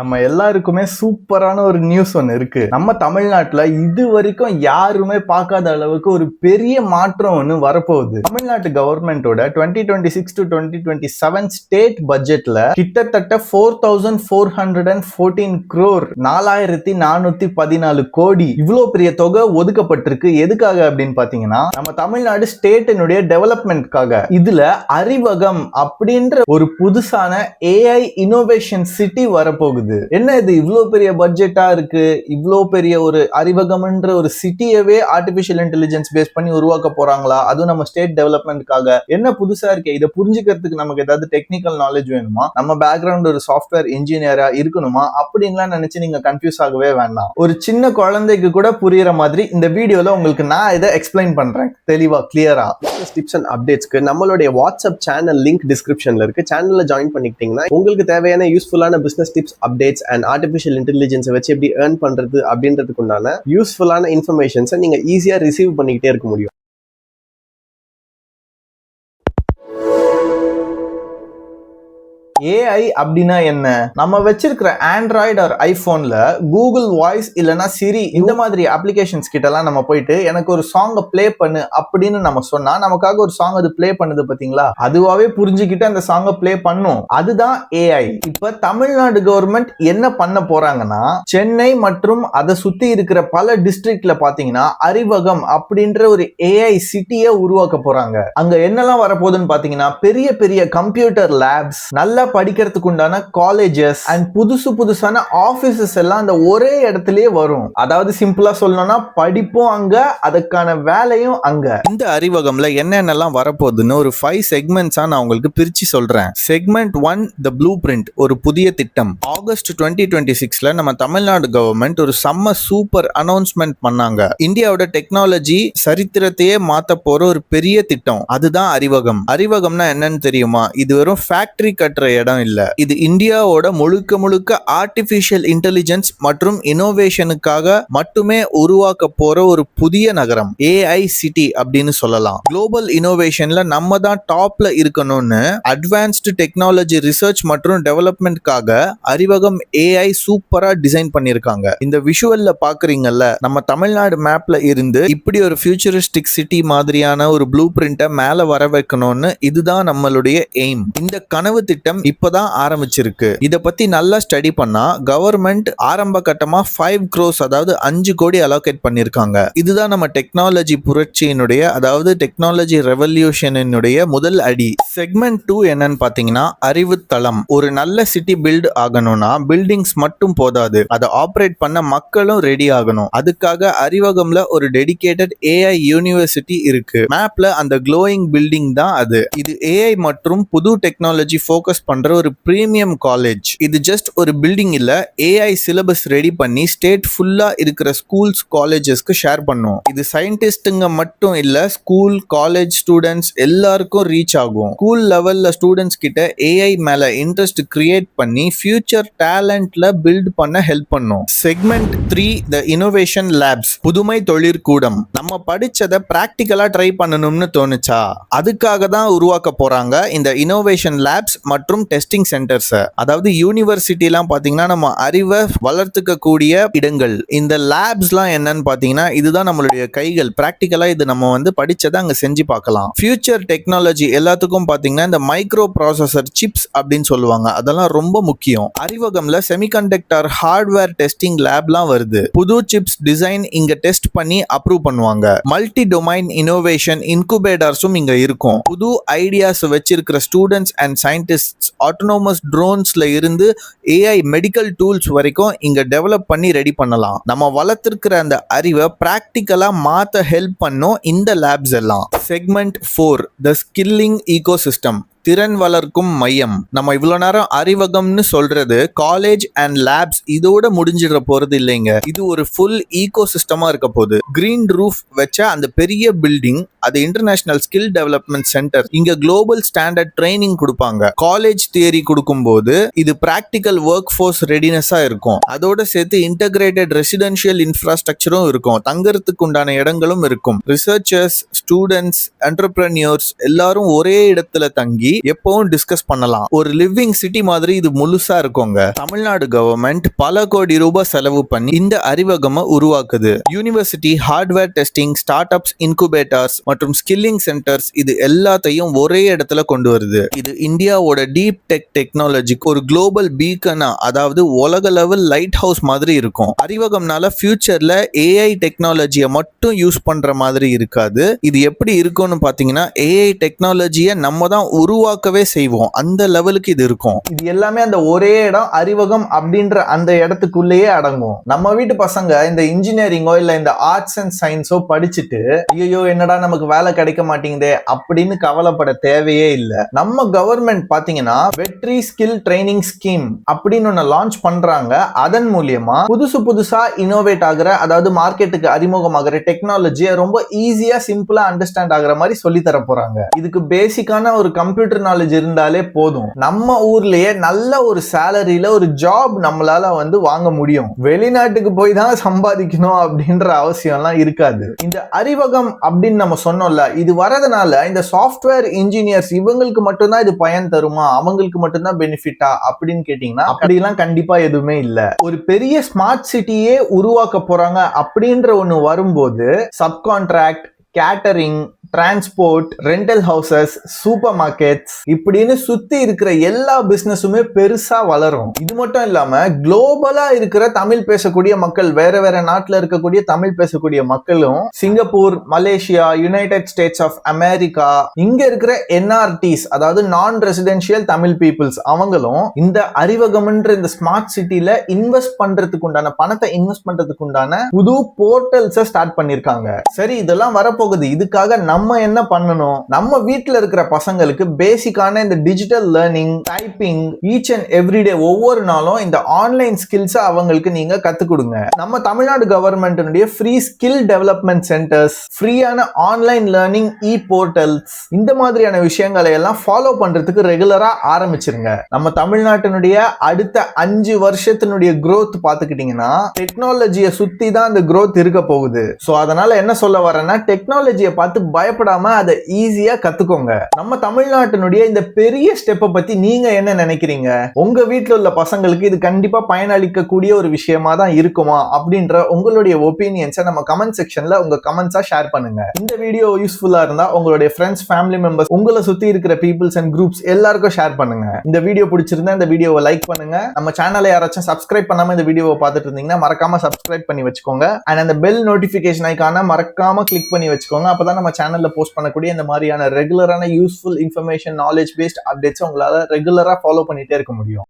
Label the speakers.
Speaker 1: நம்ம எல்லாருக்குமே சூப்பரான ஒரு நியூஸ் ஒன்று இருக்கு. நம்ம தமிழ்நாட்டுல இது வரைக்கும் யாருமே பார்க்காத அளவுக்கு ஒரு பெரிய மாற்றம் ஒன்று வரப்போகுது. தமிழ்நாட்டு கவர்மெண்டோட 2026 to 2027 ஸ்டேட் பட்ஜெட்ல கிட்டத்தட்ட 4414 crore 4414 கோடி இவ்வளவு பெரிய தொகை ஒதுக்கப்பட்டிருக்கு. எதுக்காக அப்படின்னு பாத்தீங்கன்னா நம்ம தமிழ்நாடு ஸ்டேட்டினுடைய டெவலப்மெண்ட்காக. இதுல அறிவகம் அப்படின்ற ஒரு புதுசான AI இனோவேஷன் சிட்டி வரப்போகுது. என்ன இது இவ்வளவு பெரிய பட்ஜெட்டா இருக்கு, இவ்வளவு பெரிய ஒரு அறிவகம்ன்ற ஒரு சிட்டியவே ஆர்டிபிஷியல் இன்டெலிஜென்ஸ் பேஸ் பண்ணி உருவாக்க போறாங்களா? அதுவும் நம்ம ஸ்டேட் டெவலப்மெண்ட்காக. என்ன புதுசா இருக்கு? இதை புரிஞ்சுக்கிறதுக்கு நமக்கு ஏதாவது டெக்னிக்கல் நாலேஜ் வேணுமா? நம்ம பேக்ரவுண்ட் ஒரு சாஃப்ட்வேர் இன்ஜினியரா இருக்கணுமா? அப்படின்லாம் நினைச்சு நீங்க கன்ஃபியூஸ் ஆகவே வேண்டாம். ஒரு சின்ன குழந்தைக்கு கூட புரியுற மாதிரி இந்த வீடியோல உங்களுக்கு நான் இதை எக்ஸ்பிளைன் பண்றேன் தெளிவா, கிளியரா.
Speaker 2: டிப்ஸ் அண்ட் அப்டேட்ஸ்க்கு நம்மளுடைய வாட்ஸ்அப் சேனல் லிங்க் டிஸ்கிரிப்ஷன்ல இருக்கு. சேனல்ல ஜாயின் பண்ணிக்கிட்டீங்கன்னா உங்களுக்கு தேவையான யூஸ்ஃபுல்லான business tips, updates and artificial இன்டெலிஜென்ஸை வச்சு எப்படி ஏர்ன் பண்றது அப்படின்றதுக்கு உண்டான யூஸ்ஃபுல்லான இன்ஃபர்மேஷன்ஸை நீங்க ஈஸியா ரிசீவ் பண்ணிக்கிட்டே இருக்க முடியும்.
Speaker 1: AI அப்படின்னா என்ன? நம்ம வச்சிருக்கிற ஆண்ட்ராய்டு ஆர் ஐபோன்ல கூகுள் வாய்ஸ் இல்லனா சிரி இந்த மாதிரி அப்ளிகேஷன்ஸ் கிட்டலாம் நம்ம போயிட்டு எனக்கு ஒரு சாங்கை பிளே பண்ணு அப்படின்னு நம்ம சொன்னா நமக்காக ஒரு சாங் அது பிளே பண்ணுது பாத்தீங்களா? அதுவாவே புரிஞ்சுக்கிட்டு அந்த சாங்கை பிளே பண்ணும். அதுதான் AI. இப்ப தமிழ்நாடு கவர்மெண்ட் என்ன பண்ண போறாங்கன்னா, சென்னை மற்றும் அதை சுத்தி இருக்கிற பல டிஸ்ட்ரிக்ட்ல பாத்தீங்கன்னா அறிவகம் அப்படின்ற ஒரு AI சிட்டியை உருவாக்க போறாங்க. அங்க என்னெல்லாம் வரப்போகுதுன்னு பாத்தீங்கன்னா பெரிய பெரிய கம்ப்யூட்டர் லேப்ஸ், நல்ல படிக்கிறதுக்கு உண்டான காலேஜஸ் அண்ட் புதுசான ஆபீசஸ் எல்லாம் அந்த ஒரே இடத்துலயே வரும். அதாவது சிம்பிளா சொல்லணும்னா படிப்பும் அங்க, அதுக்கான வேலையும் அங்க. இந்த அறிவகம்ல என்னென்னலாம் வரப்போகுதுன்னு ஒரு 5 செக்மெண்ட்ஸா நான் உங்களுக்கு பிரிச்சு சொல்றேன். செக்மெண்ட் 1 தி ப்ளூ பிரிண்ட், ஒரு புதிய திட்டம். ஆகஸ்ட் 2026ல நம்ம தமிழ்நாடு கவர்மெண்ட் ஒரு செம்ம சூப்பர் அனௌன்ஸ்மெண்ட் பண்ணாங்க. இந்தியாவோட டெக்னாலஜி சரித்திரத்தையே மாத்த போற ஒரு பெரிய திட்டம், அதுதான் அறிவகம். அறிவகம்னா என்னன்னு தெரியுமா? இது வெறும் ஃபேக்டரி கட்டுற இடம் இல்ல. இது இந்தியாவோட முழுக்க ஆர்டிபிஷியல் இன்டெலிஜென்ஸ் மற்றும் இனோவேஷனுக்காக மட்டுமே உருவாக்க போற ஒரு புதிய நகரம், AI சிட்டி அப்படின்னு சொல்லலாம். குளோபல் இனோவேஷன்ல நம்ம தான் டாப்ல இருக்கணும்னு அட்வான்ஸ்டு டெக்னாலஜி ரிசர்ச் மற்றும் டெவலப்மெண்ட்காக அறிவகம் AI சூப்பரா டிசைன் பண்ணிருக்காங்க. இந்த விஷுவல்ல பாக்குறீங்கல்ல, நம்ம தமிழ்நாடு மேப்ல இருந்து இப்படி ஒரு ஃபியூச்சரிஸ்டிக் சிட்டி மாதிரியான ஒரு ப்ளூ பிரிண்ட மேல வர வைக்கணும்னு இதுதான் நம்மளுடைய எய்ம். இந்த கனவு திட்டம் இப்பதான் ஆரம்பிச்சிருக்கு. இத பத்தி நல்லா ஸ்டடி பண்ணா கவர்மெண்ட் ஆரம்ப கட்டமா 5 crores அதாவது 5 கோடி அலோகேட் பண்ணிருக்காங்க. இதுதான் நம்ம டெக்னாலஜி புரட்சியினுடைய, அதாவது டெக்னாலஜி ரெவல்யூஷனுடைய முதல் அடி. செக்மெண்ட் 2 என்னன்னு பாத்தீங்கன்னா அறிவு தளம். ஒரு நல்ல சிட்டி பில்ட் ஆகணும்னா பில்டிங்ஸ் மட்டும் போதாது, அதை ஆபரேட் பண்ண மக்களும் ரெடி ஆகணும். அதுக்காக அறிவகம்ல ஒரு டெடிகேட்டட் AI யூனிவர்சிட்டி இருக்கு. மேப்ல அந்த க்ளோயிங் பில்டிங் தான் அது. இது AI மற்றும் புது டெக்னாலஜி ஃபோக்கஸ் பண்ற ஒரு பிரீமியம் காலேஜ். இது ஜஸ்ட் ஒரு பில்டிங் இல்ல, AI சிலபஸ் ரெடி பண்ணி ஸ்டேட் ஃபுல்லா இருக்கிற ஸ்கூல்ஸ், காலேஜஸ்க்கு ஷேர் பண்ணும். இது சயின்டிஸ்டுங்க மட்டும் இல்ல, ஸ்கூல், காலேஜ் ஸ்டூடெண்ட்ஸ் எல்லாருக்கும் ரீச் ஆகும். ஸ்கூல் லெவல்ல ஸ்டூடெண்ட்ஸ் கிட்ட AI மேல இன்ட்ரெஸ்ட் கிரியேட் பண்ணி ஃபியூச்சர் டேலண்ட்ல பில்ட் பண்ண ஹெல்ப் பண்ணும். செக்மெண்ட் 3 தி இனோவேஷன் லேப்ஸ், புதுமை தொழிற்கூடம். நம்ம படிச்சதை பிராக்டிகலா ட்ரை பண்ணணும்னு தோணுச்சா? அதுக்காக தான் உருவாக்க போறாங்க இந்த இனோவேஷன் லேப்ஸ் மற்றும் டெஸ்டிங் சென்டர்ஸ். அதாவது யூனிவர்சிட்டிலாம் பாத்தீங்கன்னா நம்ம அறிவை வளர்த்துக்க கூடிய இடங்கள். இந்த லேப்ஸ்லாம் என்னன்னு பாத்தீங்கன்னா இதுதான் நம்மளுடைய கைகள். பிராக்டிகலா இது நம்ம படிச்சதை அங்க செஞ்சு பார்க்கலாம். ஃபியூச்சர் டெக்னாலஜி எல்லாத்துக்கும் பாத்தீங்கன்னா இந்த மைக்ரோ ப்ராசஸர் சிப்ஸ் அப்படின்னு சொல்லுவாங்க, அதெல்லாம் ரொம்ப முக்கியம். அறிவகம்ல செமிகண்டக்டர் ஹார்ட்வேர் டெஸ்டிங் லேப்லாம் வருது. புது சிப்ஸ் டிசைன் இங்க டெஸ்ட் பண்ணி அப்ரூவ் பண்ணுவாங்க. மல்டி டொமைன் இனோவேஷன் இன்குபேட்டர்ஸும் இங்க இருக்கும். புது ஐடியாஸ் வச்சிருக்கிற ஸ்டூடெண்ட்ஸ் அண்ட் சயின்டிஸ்ட்ஸ் ஆட்டோனோமஸ் ட்ரோன்ஸ்ல இருந்து AI மெடிக்கல் டூல்ஸ் வரைக்கும் இங்க டெவலப் பண்ணி ரெடி பண்ணலாம். நம்ம வளர்த்திருக்கிற அந்த அறிவை பிராக்டிகலா மாத்த ஹெல்ப் பண்ணும் இந்த லேப்ஸ் எல்லாம். செக்மெண்ட் 4 தி ஸ்கில்லிங் ஈகோசிஸ்டம், திறன் வளர்க்கும் மையம். நம்ம இவ்வளவு நேரம் அறிவகம்னு சொல்றது காலேஜ் அண்ட் லேப்ஸ் இதோட முடிஞ்சிட போறது இல்லைங்க. இது ஒரு ஃபுல் ஈகோ சிஸ்டமா இருக்க போகுது. கிரீன் ரூஃப் வச்ச அந்த பெரிய பில்டிங், அது இன்டர்நேஷனல் ஸ்கில் டெவலப்மெண்ட் சென்டர். இங்க குளோபல் ஸ்டாண்டர்ட் ட்ரைனிங் கொடுப்பாங்க. காலேஜ் தியரி கொடுக்கும் போது இது பிராக்டிக்கல் ஒர்க் ஃபோர்ஸ் ரெடினஸா இருக்கும். அதோட சேர்த்து இன்டகிரேட்டட் ரெசிடென்ஷியல் இன்ஃப்ராஸ்ட்ரக்சரும் இருக்கும். தங்கறதுக்கு உண்டான இடங்களும் இருக்கும். ரிசர்ச்சர்ஸ், ஸ்டூடெண்ட்ஸ், என்டர்பிரனியர்ஸ் எல்லாரும் ஒரே இடத்துல தங்கி எப்பவும் டிஸ்கஸ் பண்ணலாம். ஒரு லிவிங் சிட்டி மாதிரி இது முழுசா இருக்குங்க. தமிழ்நாடு கவர்மெண்ட் பல கோடி ரூபாய் செலவு பண்ணி இந்த அறிவகம உருவாக்குது. University, hardware testing, start ups, incubators மற்றும் ஸ்கில்லிங் சென்டர்ஸ் இது எல்லாத்தையும் ஒரே இடத்துல கொண்டு வருது. இது இந்தியாவோட டீப் டெக் டெக்னாலஜிக்கு ஒரு குளோபல் பீக்கனா, அதாவது உலக லெவல் லைட் ஹவுஸ் மாதிரி இருக்கும். அறிவகம்னால ஃபியூச்சர்ல ஏஐ டெக்னாலஜியை மட்டும் யூஸ் பண்ற மாதிரி இருக்காது. இது எப்படி இருக்கும்னு பாத்தீங்கன்னா, ஏஐ டெக்னாலஜியை நம்ம தான் உருவாக்கவே செய்வோம். அந்த லெவலுக்கு இது இருக்கும். இது எல்லாமே அந்த ஒரே இடம் அறிவகம் அப்படின்ற அந்த இடத்துக்குள்ளேயே அடங்கும். நம்ம வீட்டு பசங்க இந்த இன்ஜினியரிங்கோ இல்ல இந்த ஆர்ட்ஸ் அண்ட் சயின்ஸோ படிச்சுட்டு ஐயோ என்னடா நமக்கு வேலை கிடைக்க மாட்டேங்குதே அப்படின்னு கவலைப்பட தேவையே இல்லை. நம்ம கவர்மெண்ட் பாத்தீங்கன்னா வெற்றி ஸ்கில் ட்ரைனிங் ஸ்கீம் அப்படின்னு ஒன்னு லான்ச் பண்றாங்க. அதன் மூலியமா புதுசா இனோவேட் ஆகிற, அதாவது மார்க்கெட்டுக்கு அறிமுகமாகிற டெக்னாலஜியை ரொம்ப ஈஸியா சிம்பிளா அண்டர்ஸ்டாண்ட் ஆகிற மாதிரி சொல்லி தர போறாங்க. இதுக்கு பேசிக்கான ஒரு கம்ப்யூட்டர் நாலேஜ் இருந்தாலே போதும். நம்ம ஊர்லயே நல்ல ஒரு சேலரியில ஒரு ஜாப் நம்மளால வாங்க முடியும். வெளிநாட்டுக்கு போய் தான் சம்பாதிக்கணும் அப்படின்ற அவசியம் எல்லாம் இருக்காது. இந்த அறிவகம் அப்படின்னு நம்ம சொன்னோம்ல, இது வரதுனால இந்த சாஃப்ட்வேர் இன்ஜினியர்ஸ் இவங்களுக்கு மட்டும்தான் இது பயன் தருமா, அவங்களுக்கு மட்டும்தான் பெனிஃபிட்டா அப்படின்னு கேட்டீங்கன்னா அப்படிலாம் கண்டிப்பா எதுவுமே இல்ல. ஒரு பெரிய ஸ்மார்ட் சிட்டியே உருவாக்க போறாங்க அப்படின்ற ஒண்ணு வரும்போது subcontract, catering, transport, rental houses, super markets இப்படின்னு சுத்தி இருக்கிற எல்லா பிசினஸுமே பெருசா வளரும். இது மட்டும் இல்லாம குளோபலா இருக்கிற தமிழ் பேசக்கூடிய மக்கள், வேற வேற நாட்டுல இருக்கக்கூடிய தமிழ் பேசக்கூடிய மக்களும் Singapore, Malaysia, United States of America, இங்க இருக்கிற என்ஆர்டிஸ், அதாவது நான் ரெசிடென்ஷியல் தமிழ் பீப்புள்ஸ், அவங்களும் இந்த அறிவகம்ன்ற இந்த ஸ்மார்ட் சிட்டில இன்வெஸ்ட் பண்றதுக்கு உண்டான பணத்தை இன்வெஸ்ட் பண்றதுக்கு உண்டான புது போர்ட்டல்ஸை ஸ்டார்ட் பண்ணிருக்காங்க. சரி, இதெல்லாம் வரப்போகுது. இதுக்காக நம்ம என்ன பண்ணணும்? நம்ம வீட்டுல இருக்கிற பசங்களுக்கு பேசிக்கான இந்த digital learning, typing, each and everyday ஒவ்வொரு நாளும் இந்த ஆன்லைன் ஸ்கில்ஸ் அவங்களுக்கு நீங்க கத்து கொடுங்க. நம்ம தமிழ்நாடு கவர்மெண்ட்டினுடைய ஃப்ரீ ஸ்கில் டெவலப்மெண்ட் சென்டர்ஸ், ஃப்ரீயான ஆன்லைன் லேர்னிங் இ போர்ட்டல்ஸ், இந்த மாதிரியான விஷயங்களை எல்லாம் ஃபாலோ பண்றதுக்கு ரெகுலரா ஆரம்பிச்சிருங்க. நம்ம தமிழ்நாட்டினுடைய அடுத்த 5 வருஷத்தினுடைய growth பாத்துக்கிட்டீங்கன்னா டெக்னாலஜியை சுத்தி தான் அந்த growth இருக்க போகுது. சோ அதனால என்ன சொல்ல வரேன்னா, டெக்னாலஜியை பார்த்து பயப்படாம அதை ஈஸியா கத்துக்கோங்க. நம்ம தமிழ்நாட்டினுடைய இந்த பெரிய ஸ்டெப்பை பத்தி நீங்க என்ன நினைக்கிறீங்க? உங்க வீட்டுல உள்ள பசங்களுக்கு இது கண்டிப்பா பயனளிக்கக்கூடிய ஒரு விஷயமா தான் இருக்குமா அப்படின்ற உங்களுடைய ஒப்பீனியன்ஸை நம்ம கமெண்ட் செக்ஷன்ல உங்க கமெண்ட்ஸா ஷேர் பண்ணுங்க. இந்த வீடியோ யூஸ்ஃபுல்லா இருந்தா உங்களுடைய ஃப்ரெண்ட்ஸ், ஃபேமிலி மெம்பர்ஸ், உங்களை சுத்தி இருக்கிற பீப்புள்ஸ் அண்ட் குரூப்ஸ் எல்லாருக்கும் ஷேர் பண்ணுங்க. இந்த வீடியோ பிடிச்சிருந்தா இந்த வீடியோவை லைக் பண்ணுங்க. நம்ம சேனலை யாராச்சும் சப்ஸ்கிரைப் பண்ணாம இந்த வீடியோவை பார்த்துட்டு இருந்தீங்கன்னா மறக்காம சப்ஸ்கிரைப் பண்ணி வச்சுக்கோங்க. அண்ட் அந்த பெல் நோட்டிபிகேஷன் ஐகானை மறக்காம கிளிக் பண்ணி வச்சுக்கோங்க. அப்பதான் நம்ம சேனல்ல போஸ்ட் பண்ணக்கூடிய இந்த மாதிரியான ரெகுலரான useful information, knowledge based updates உங்களால ரெகுலரா ஃபாலோ பண்ணிட்டே இருக்க முடியும்.